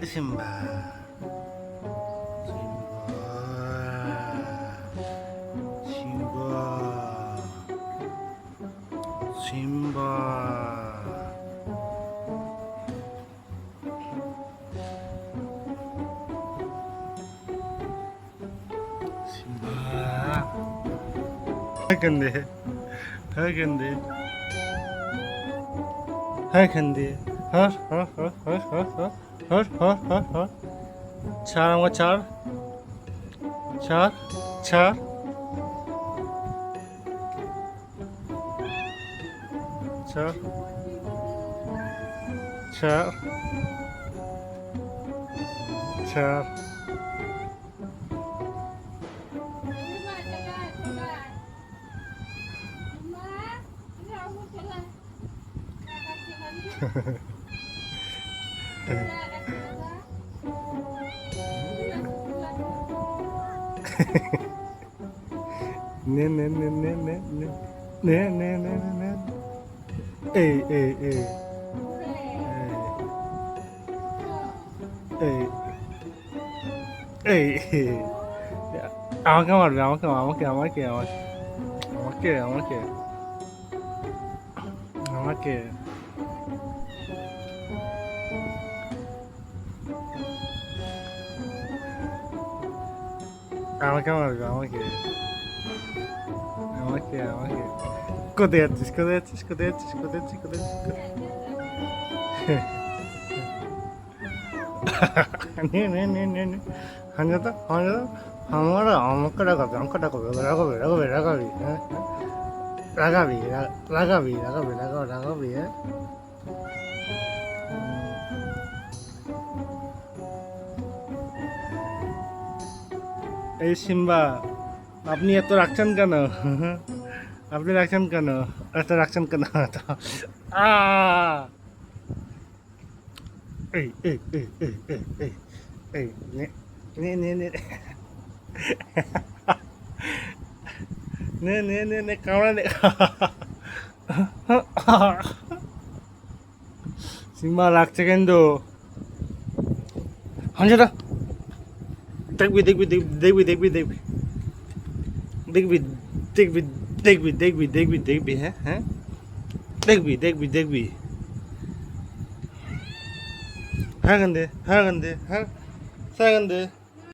Simba Simba Simba Simba হাইকান্দে হাইকান্দে হাইকান্দে Har Har Har Har Har Har Har Har Har ছাড় আমার ছাড় ছাড় ছাড় ছাড় ছাড় ছাড় নে নে নে নে নে নে নে নে নে নে নে এই এই এই এই এই আমাকে মারবে আমাকে আমাকে আমাকে আমাকে আমাকে আমাকে আমাকে মারবে আমাকে আমাকে আমাকে কোথায় যাচ্ছিস কোথায় যাচ্ছিস কোথায় যাচ্ছিস কোথায় যাচ্ছিস কোথায় নে নে নে নে নে হাঞ্জাতা হাঞ্জাতা আমরা আমাকে রাগাবি আমাকে রাগাবি রাগাবি রাগাবি রাগাবি হ্যাঁ রাগাবি রাগাবি রাগাবি রাগাবি রাগাবি হ্যাঁ এই সিম্বা আপনি এত রাখছেন কেন আপনি রাখছেন কেন এত রাখছেন কেন আ এই এই এই এই এই এই এই নে নে নে নে নে নে নে নে কামড়া নে সিম্বা রাখছে কিন্তু হাঞ্জাটা দেখবি দেখবি দেখবি দেখবি দেখবি দেখবি দেখবি দেখবি দেখবি দেখবি দেখবি হ্যাঁ হ্যাঁ দেখবি দেখবি দেখবি হ্যাঁ গন্ধে হ্যাঁ গন্ধে হ্যাঁ গন্ধে